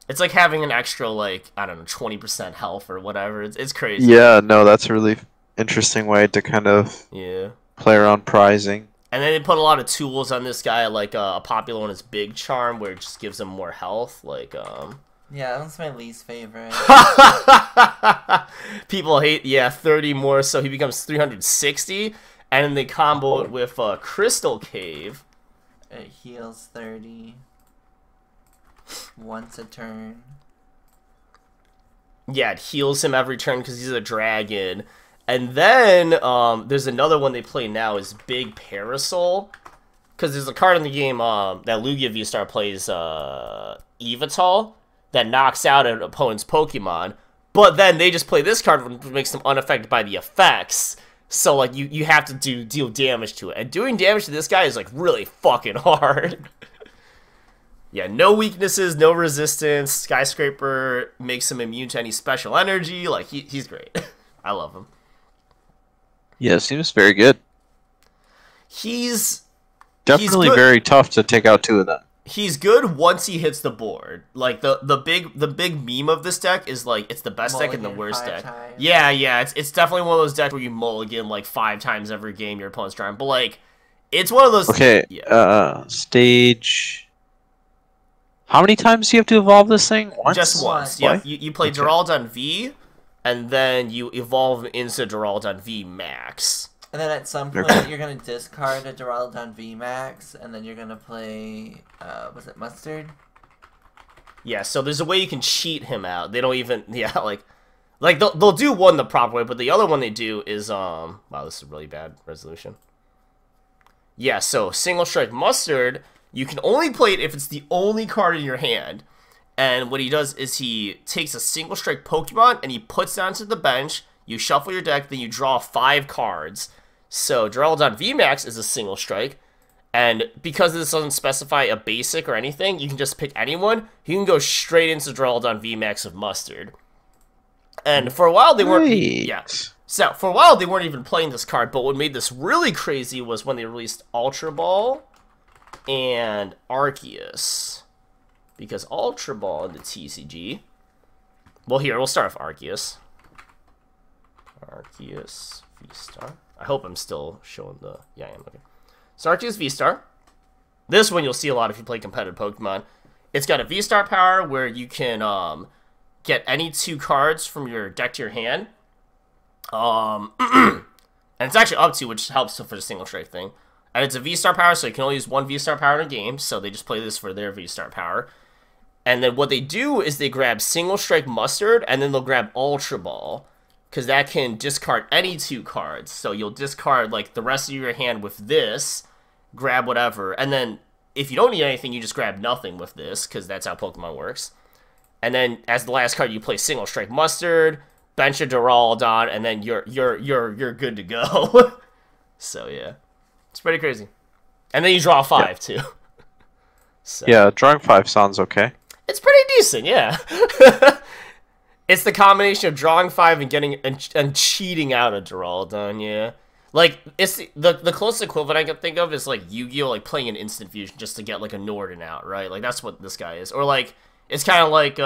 It's like having an extra, like, I don't know, 20% health or whatever. It's crazy. Yeah, no, that's a really interesting way to kind of Yeah. play around prizing. And then they put a lot of tools on this guy, like a popular one is Big Charm, where it just gives him more health. Like, Yeah, that one's my least favorite. people hate, yeah, 30 more, so he becomes 360. And then they combo it with Crystal Cave. It heals 30 once a turn. Yeah, it heals him every turn because he's a dragon. And then there's another one they play now is Big Parasol. Because there's a card in the game that Lugia V-Star plays Evital that knocks out an opponent's Pokemon. But then they just play this card which makes them unaffected by the effects. So, like, you have to deal damage to it. And doing damage to this guy is, like, really fucking hard. Yeah, no weaknesses, no resistance. Skyscraper makes him immune to any special energy. Like, he's great. I love him. Yeah, it seems very good. He's Definitely good. very tough to take out two of them. He's good once he hits the board. Like the big meme of this deck is like it's the best deck and the worst deck. Times. Yeah, it's definitely one of those decks where you mulligan like 5 times every game your opponent's drawing. But like it's one of those. Okay, Yeah. Stage. How many times do you have to evolve this thing? Once? Just once. Yeah, you play Okay. Geraldon V, and then you evolve into Geraldon V Max. And then at some point, Okay. you're going to discard a Duraludon VMAX, and then you're going to play, was it Mustard? Yeah, so there's a way you can cheat him out. They don't even, yeah, like they'll do one the proper way, but the other one they do is, wow, this is a really bad resolution. Yeah, so Single Strike Mustard, you can only play it if it's the only card in your hand. And what he does is he takes a Single Strike Pokemon and he puts it onto the bench, you shuffle your deck, then you draw 5 cards. So Duraludon VMAX is a Single Strike, and because this doesn't specify a basic or anything, you can just pick anyone. You can go straight into Duraludon VMAX of Mustard. And for a while they weren't, yeah. So for a while they weren't even playing this card. But what made this really crazy was when they released Ultra Ball and Arceus, because Ultra Ball in the TCG. Well, here we'll start with Arceus. Arceus V-Star. I hope I'm still showing the... Yeah, I am. Okay. So Arceus V-Star. This one you'll see a lot if you play competitive Pokemon. It's got a V-Star power where you can get any 2 cards from your deck to your hand. And it's actually up to, which helps for the Single Strike thing. And it's a V-Star power, so you can only use 1 V-Star power in a game. So they just play this for their V-Star power. And then what they do is they grab Single Strike Mustard, and then they'll grab Ultra Ball. Because that can discard any 2 cards. So you'll discard, like, the rest of your hand with this, grab whatever, and then if you don't need anything, you just grab nothing with this, because that's how Pokemon works. And then, as the last card, you play Single Strike Mustard, bench a Duraludon, and then you're good to go. So, yeah. It's pretty crazy. And then you draw 5, too. So. Yeah, drawing 5 sounds okay. It's pretty decent, yeah. It's the combination of drawing 5 and getting and cheating out a Duraludon, yeah. Like it's the closest equivalent I can think of is like Yu-Gi-Oh, like playing an instant fusion just to get like a Norden out, right? Like that's what this guy is. Or like it's kind of like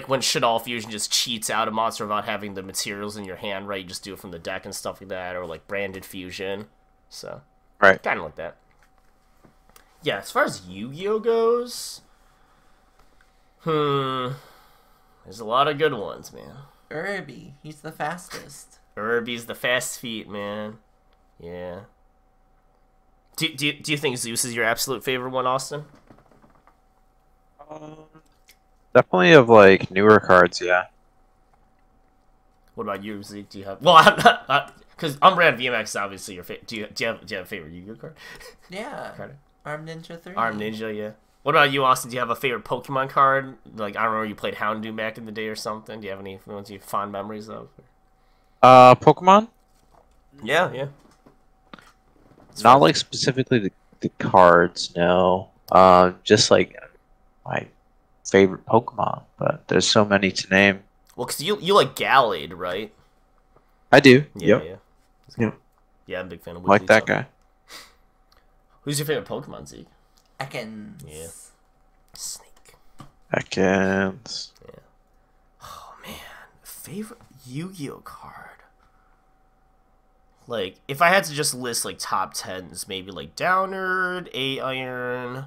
when Shaddoll Fusion just cheats out a monster without having the materials in your hand, right? You just do it from the deck and stuff like that, or like Branded Fusion. So Right. kind of like that. Yeah, as far as Yu-Gi-Oh goes, there's a lot of good ones, man. Irby, he's the fastest. Irby's the fast feet, man. Yeah. Do you think Zeus is your absolute favorite one, Austin? Definitely of like newer cards, yeah. What about you, Zeke? Do you have? Well, I'm not because Umbreon VMAX is obviously your favorite. Do you have a favorite Yu-Gi-Oh card? Yeah. Card? Arm Ninja 3. Arm Ninja, yeah. What about you, Austin? Do you have a favorite Pokemon card? Like I remember you played Houndoom back in the day or something. Do you have any ones you have fond memories of? Pokemon? Yeah. Not like specifically the cards, no. Just like my favorite Pokemon, but there's so many to name. Well, because you like Gallade, right? I do. Yeah. Yep. Yeah, I'm a big fan of Like that Wigglytuff. guy. Who's your favorite Pokemon, Zeke? Ekans. Yeah. Snake. Seconds. Yeah. Oh man, favorite Yu-Gi-Oh card. Like, if I had to just list like top 10s, maybe like Downerd, 8 Iron.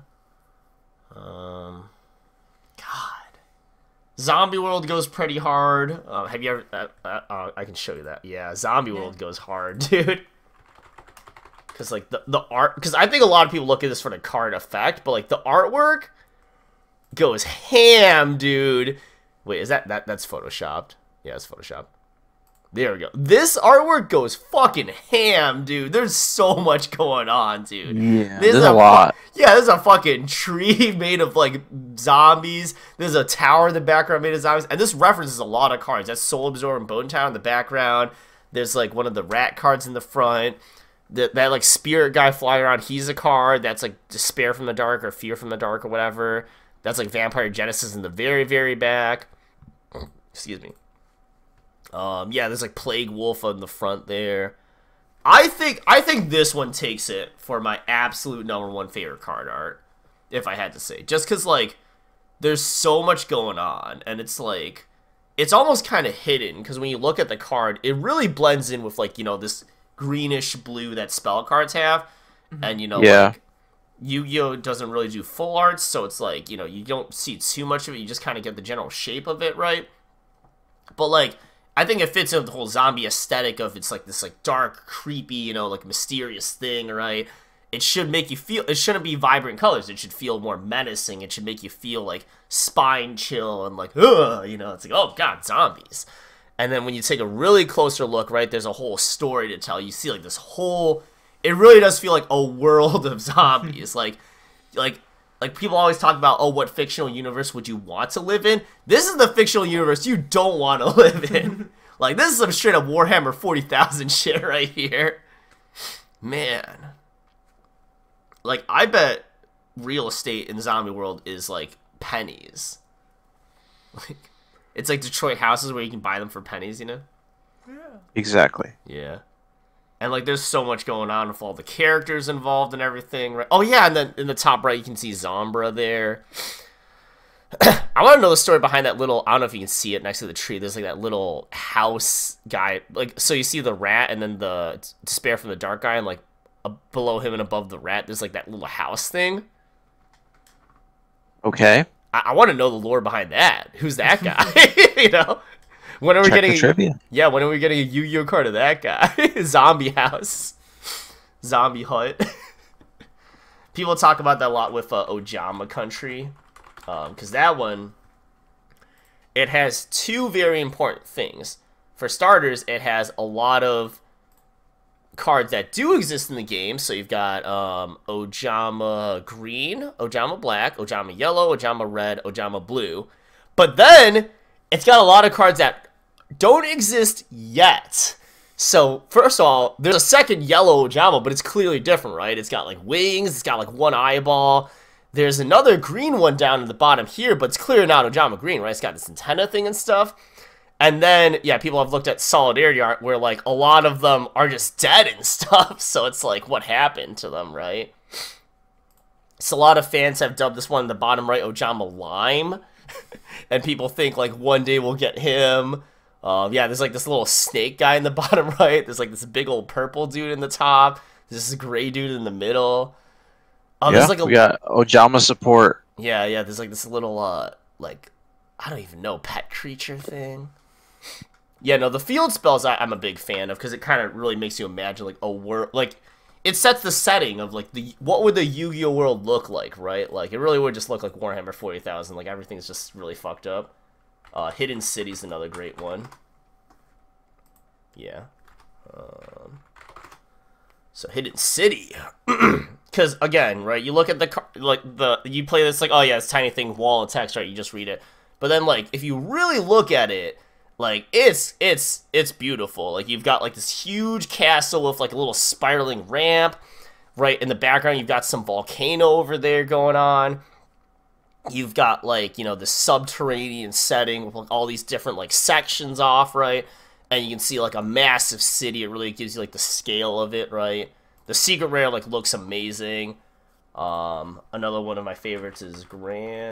God. Zombie World goes pretty hard. Have you ever? I can show you that. Yeah, Zombie World goes hard, dude. Because like the art, because I think a lot of people look at this for the card effect, but like the artwork goes ham, dude. Wait, is that's photoshopped? Yeah, it's photoshopped. There we go. This artwork goes fucking ham, dude. There's so much going on, dude. Yeah, there's a lot. Yeah, there's a fucking tree made of, like, zombies. There's a tower in the background made of zombies. And this references a lot of cards. That's Soul Absorber and Bone Tower in the background. There's, like, one of the rat cards in the front. That like, spirit guy flying around, he's a card. That's, like, Despair from the Dark or Fear from the Dark or whatever. That's, like, Vampire Genesis in the very, very back. Excuse me. Yeah, there's like Plague Wolf on the front there. I think this one takes it for my absolute #1 favorite card art, if I had to say. Just because, like, there's so much going on, and it's like, it's almost kind of hidden, because when you look at the card, it really blends in with, like, you know, this greenish blue that spell cards have, and, you know, like, Yu-Gi-Oh! Doesn't really do full arts, so it's like, you know, you don't see too much of it, you just kind of get the general shape of it, right? But, like, I think it fits in with the whole zombie aesthetic of it's like this like dark, creepy, you know, like mysterious thing, right? It should make you feel, it shouldn't be vibrant colors. It should feel more menacing. It should make you feel like spine chill and like, ugh, you know, it's like, oh god, zombies. And then when you take a really closer look, right, there's a whole story to tell. You see like this whole, it really does feel like a world of zombies. like people always talk about, oh, what fictional universe would you want to live in? This is the fictional universe you don't want to live in. Like, this is some straight up Warhammer 40,000 shit right here. Man. Like, I bet real estate in Zombie World is, like, pennies. Like, it's like Detroit houses where you can buy them for pennies, you know? Yeah. Exactly. Yeah. And, like, there's so much going on with all the characters involved and everything, right? Oh, yeah, and then in the top right, you can see Zombra there. I want to know the story behind that little, I don't know if you can see it next to the tree. There's, like, that little house guy. Like, so you see the rat and then the Despair from the Dark guy, and, like, below him and above the rat, there's, like, that little house thing. Okay. I want to know the lore behind that. Who's that guy? You know? When are we getting trivia? Yeah, when are we getting a Yu-Gi-Oh card of that guy? Zombie house. Zombie hut. People talk about that a lot with Ojama Country. Because that one, it has two very important things. For starters, it has a lot of cards that do exist in the game. So you've got Ojama Green, Ojama Black, Ojama Yellow, Ojama Red, Ojama Blue. But then, it's got a lot of cards that don't exist yet. So, first of all, there's a second yellow Ojama, but it's clearly different, right? It's got, like, wings, it's got, like, one eyeball. There's another green one down at the bottom here, but it's clearly not Ojama Green, right? It's got this antenna thing and stuff. And then, yeah, people have looked at Solidarity art where, like, a lot of them are just dead and stuff. So it's like, what happened to them, right? So a lot of fans have dubbed this one in the bottom right Ojama Lime. And people think, like, one day we'll get him. Yeah, there's, like, this little snake guy in the bottom right. There's, like, this big old purple dude in the top. There's this gray dude in the middle. Yeah, there's, like, we got Ojama support. Yeah, there's, like, this little, like, I don't even know, pet creature thing. Yeah, no, the field spells I'm a big fan of, because it kind of really makes you imagine, like, a world, like, it sets the setting of, like, what would the Yu-Gi-Oh world look like, right? Like, it really would just look like Warhammer 40,000, like, everything's just really fucked up. Hidden City's another great one. Yeah. So, Hidden City. Because, again, right, you look at you play this, like, oh, yeah, it's tiny thing, wall of text, right, you just read it. But then, like, if you really look at it, like, it's beautiful. Like, you've got, like, this huge castle with, like, a little spiraling ramp. Right, in the background, you've got some volcano over there going on. You've got, like, you know, this subterranean setting with, like, all these different, like, sections off, right? And you can see, like, a massive city. It really gives you, like, the scale of it, right? The secret rare, like, looks amazing. Another one of my favorites is Grand